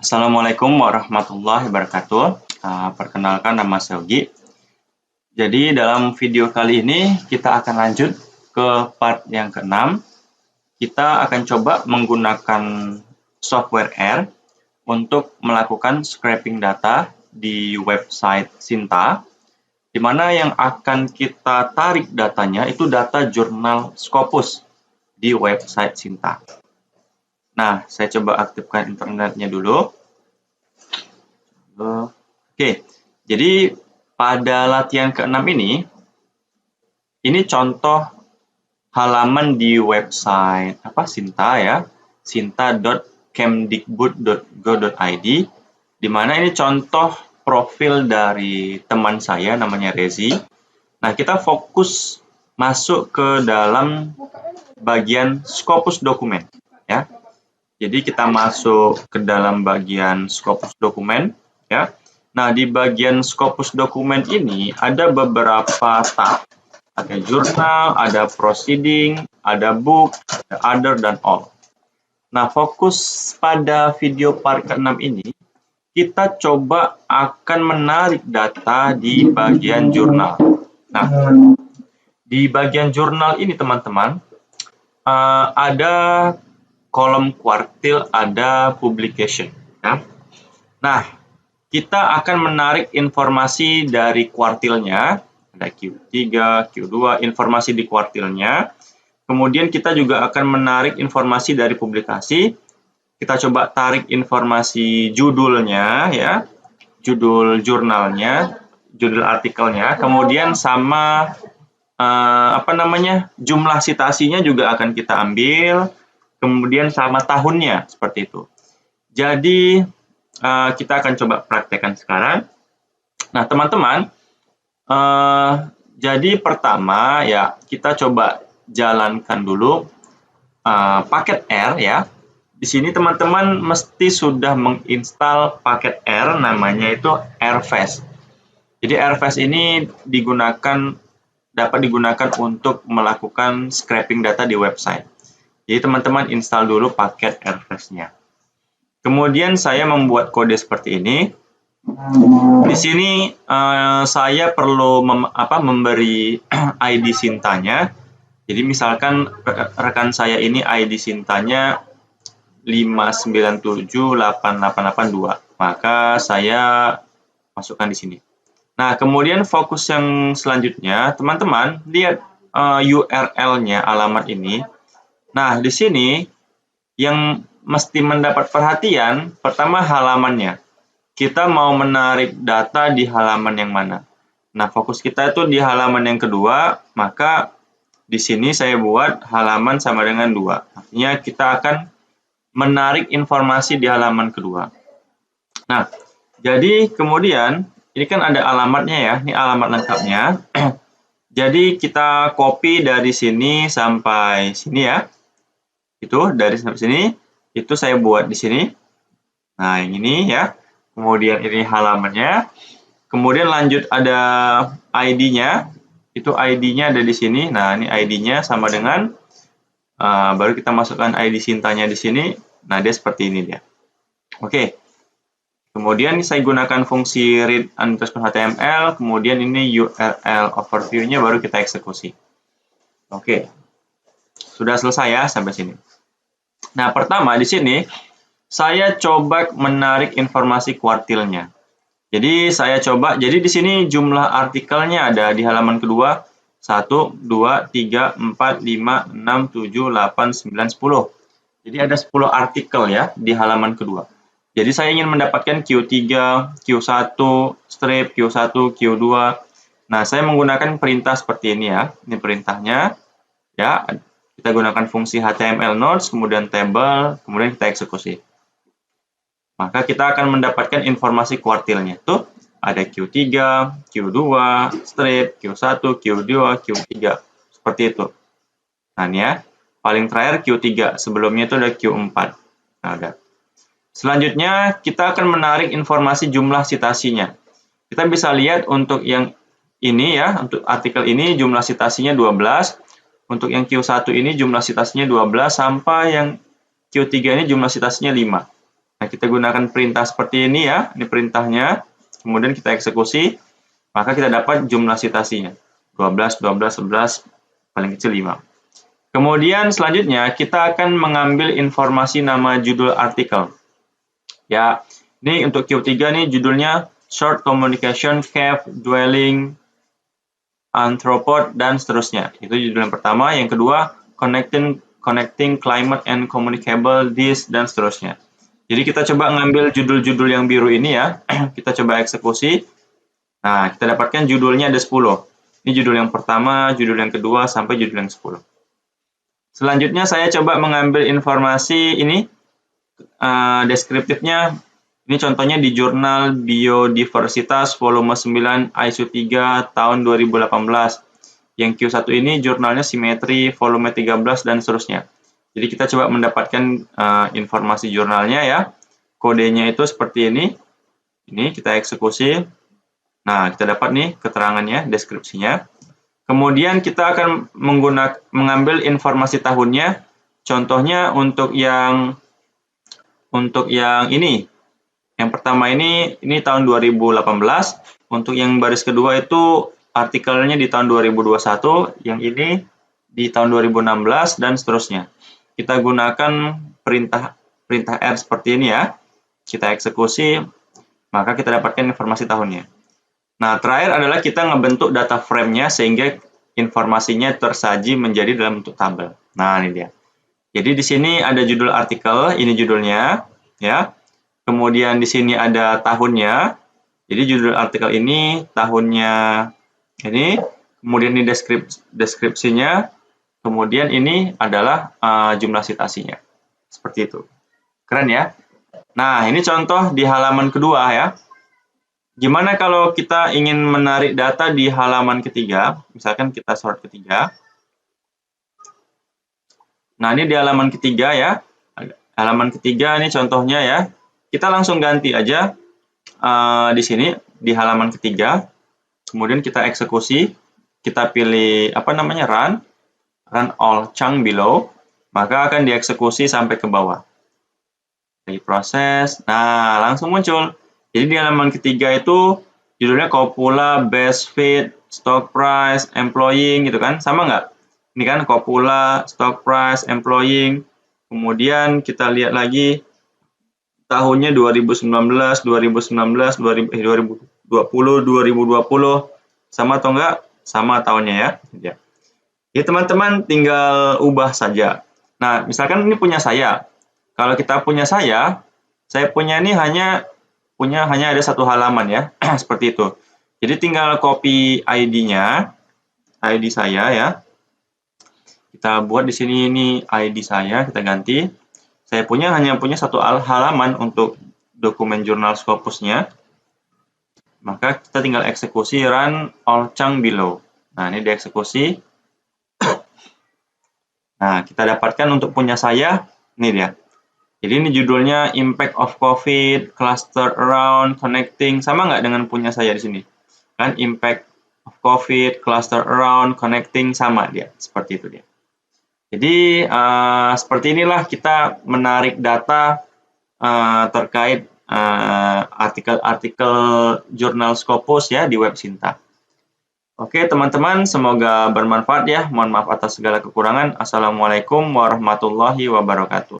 Assalamualaikum warahmatullahi wabarakatuh. Perkenalkan, nama saya Ugi. Jadi dalam video kali ini kita akan lanjut ke part yang ke-6. Kita akan coba menggunakan software R untuk melakukan scraping data di website Sinta, di mana yang akan kita tarik datanya itu data jurnal Scopus di website Sinta. Nah, saya coba aktifkan internetnya dulu. Oke, jadi pada latihan ke-6 ini contoh halaman di website Sinta ya, sinta.kemdikbud.go.id, di mana ini contoh profil dari teman saya namanya Rezi. Nah, kita fokus masuk ke dalam bagian Scopus dokumen ya. Jadi kita masuk ke dalam bagian Scopus dokumen ya. Nah, di bagian Scopus dokumen ini ada beberapa tab. Ada jurnal, ada proceeding, ada book, ada other, dan all. Nah, fokus pada video part ke-6 ini, kita coba akan menarik data di bagian jurnal. Nah, di bagian jurnal ini teman-teman, ada kolom kuartil, ada publication ya. Nah, kita akan menarik informasi dari kuartilnya, ada Q3, Q2, informasi di kuartilnya. Kemudian kita juga akan menarik informasi dari publikasi. Kita coba tarik informasi judulnya ya, judul jurnalnya, judul artikelnya, kemudian sama jumlah citasinya juga akan kita ambil. Kemudian sama tahunnya, seperti itu. Jadi, kita akan coba praktekkan sekarang. Nah, teman-teman, jadi pertama ya, kita coba jalankan dulu paket R ya. Di sini teman-teman mesti sudah menginstal paket R, namanya itu RFast. Jadi RFast ini dapat digunakan untuk melakukan scraping data di website. Jadi teman-teman install dulu paket RFast-nya. Kemudian saya membuat kode seperti ini. Di sini saya perlu memberi ID Sintanya. Jadi misalkan rekan saya ini ID Sintanya 5978882. Maka saya masukkan di sini. Nah, kemudian fokus yang selanjutnya, teman-teman lihat URL-nya, alamat ini. Nah, di sini yang mesti mendapat perhatian, pertama halamannya. Kita mau menarik data di halaman yang mana? Nah, fokus kita itu di halaman yang kedua, maka di sini saya buat halaman sama dengan 2. Artinya kita akan menarik informasi di halaman kedua. Nah, jadi kemudian, ini kan ada alamatnya ya, ini alamat lengkapnya. Jadi kita copy dari sini sampai sini ya. Itu dari sampai sini, itu saya buat di sini. Nah, yang ini ya. Kemudian ini halamannya. Kemudian lanjut ada ID-nya. Itu ID-nya ada di sini. Nah, ini ID-nya sama dengan baru kita masukkan ID Sintanya di sini. Nah, dia seperti ini dia. Oke. Kemudian saya gunakan fungsi read_html. Kemudian ini URL overview-nya baru kita eksekusi. Oke. Sudah selesai ya sampai sini. Nah, pertama di sini saya coba menarik informasi kuartilnya. Jadi jadi di sini jumlah artikelnya ada di halaman kedua 1, 2, 3, 4, 5, 6, 7, 8, 9, 10. Jadi ada 10 artikel ya di halaman kedua. Jadi saya ingin mendapatkan Q3, Q1, strip, Q1, Q2. Nah, saya menggunakan perintah seperti ini ya. Ini perintahnya ya. Kita gunakan fungsi HTML nodes, kemudian table, kemudian kita eksekusi. Maka kita akan mendapatkan informasi kuartilnya. Tuh, ada Q3, Q2, strip, Q1, Q2, Q3. Seperti itu. Nah, ini ya. Paling terakhir Q3. Sebelumnya itu ada Q4. Nah, ada. Selanjutnya, kita akan menarik informasi jumlah citasinya. Kita bisa lihat untuk yang ini ya, untuk artikel ini jumlah citasinya 12. Untuk yang Q1 ini jumlah citasinya 12 sampai yang Q3 ini jumlah citasinya 5. Nah, kita gunakan perintah seperti ini ya, ini perintahnya. Kemudian kita eksekusi, maka kita dapat jumlah citasinya. 12, 12, 11, paling kecil 5. Kemudian selanjutnya kita akan mengambil informasi nama judul artikel. Ya, ini untuk Q3 nih judulnya Short Communication Cave Dwelling Arthropod dan seterusnya. Itu judul yang pertama. Yang kedua, Connecting Climate and Communicable Disk dan seterusnya. Jadi kita coba ngambil judul-judul yang biru ini ya. Kita coba eksekusi. Nah, kita dapatkan judulnya ada 10. Ini judul yang pertama, judul yang kedua, sampai judul yang 10. Selanjutnya saya coba mengambil informasi ini, deskriptifnya. Ini contohnya di jurnal Biodiversitas volume 9 ISO 3 tahun 2018. Yang Q1 ini jurnalnya Simetri volume 13 dan seterusnya. Jadi kita coba mendapatkan informasi jurnalnya ya. Kodenya itu seperti ini. Ini kita eksekusi. Nah, kita dapat nih keterangannya, deskripsinya. Kemudian kita akan mengambil informasi tahunnya. Contohnya untuk yang ini. Yang pertama ini tahun 2018. Untuk yang baris kedua itu artikelnya di tahun 2021, yang ini di tahun 2016 dan seterusnya. Kita gunakan perintah R seperti ini ya. Kita eksekusi, maka kita dapatkan informasi tahunnya. Nah, terakhir adalah kita ngebentuk data frame-nya sehingga informasinya tersaji menjadi dalam bentuk tabel. Nah, ini dia. Jadi di sini ada judul artikel, ini judulnya, ya. Kemudian di sini ada tahunnya. Jadi judul artikel ini, tahunnya ini, kemudian ini deskripsinya, kemudian ini adalah jumlah citasinya. Seperti itu. Keren ya? Nah, ini contoh di halaman kedua ya. Gimana kalau kita ingin menarik data di halaman ketiga? Misalkan kita sort ketiga. Nah, ini di halaman ketiga ya. Halaman ketiga ini contohnya ya. Kita langsung ganti aja di sini di halaman ketiga. Kemudian kita eksekusi. Kita pilih run all chunk below. Maka akan dieksekusi sampai ke bawah. Di proses. Nah, langsung muncul. Jadi di halaman ketiga itu judulnya Copula, Best Fit, Stock Price, Employing gitu kan. Sama nggak? Ini kan Copula, Stock Price, Employing. Kemudian kita lihat lagi tahunnya 2019, 2020, 2020. Sama atau enggak? Sama tahunnya ya. Jadi teman-teman tinggal ubah saja. Nah, misalkan ini punya saya. Kalau kita punya saya punya ini hanya ada satu halaman ya, seperti itu. Jadi tinggal copy ID-nya, ID saya ya. Kita buat di sini ini ID saya, kita ganti. Saya hanya punya satu halaman untuk dokumen jurnal Scopus-nya. Maka kita tinggal eksekusi run all chunk below. Nah, ini dieksekusi. Nah, kita dapatkan untuk punya saya, ini dia. Jadi ini judulnya Impact of COVID, Cluster Around, Connecting. Sama nggak dengan punya saya di sini? Kan Impact of COVID, Cluster Around, Connecting, sama dia. Seperti itu dia. Jadi seperti inilah kita menarik data terkait artikel-artikel jurnal Scopus ya di web Sinta. Oke teman-teman, semoga bermanfaat ya. Mohon maaf atas segala kekurangan. Assalamualaikum warahmatullahi wabarakatuh.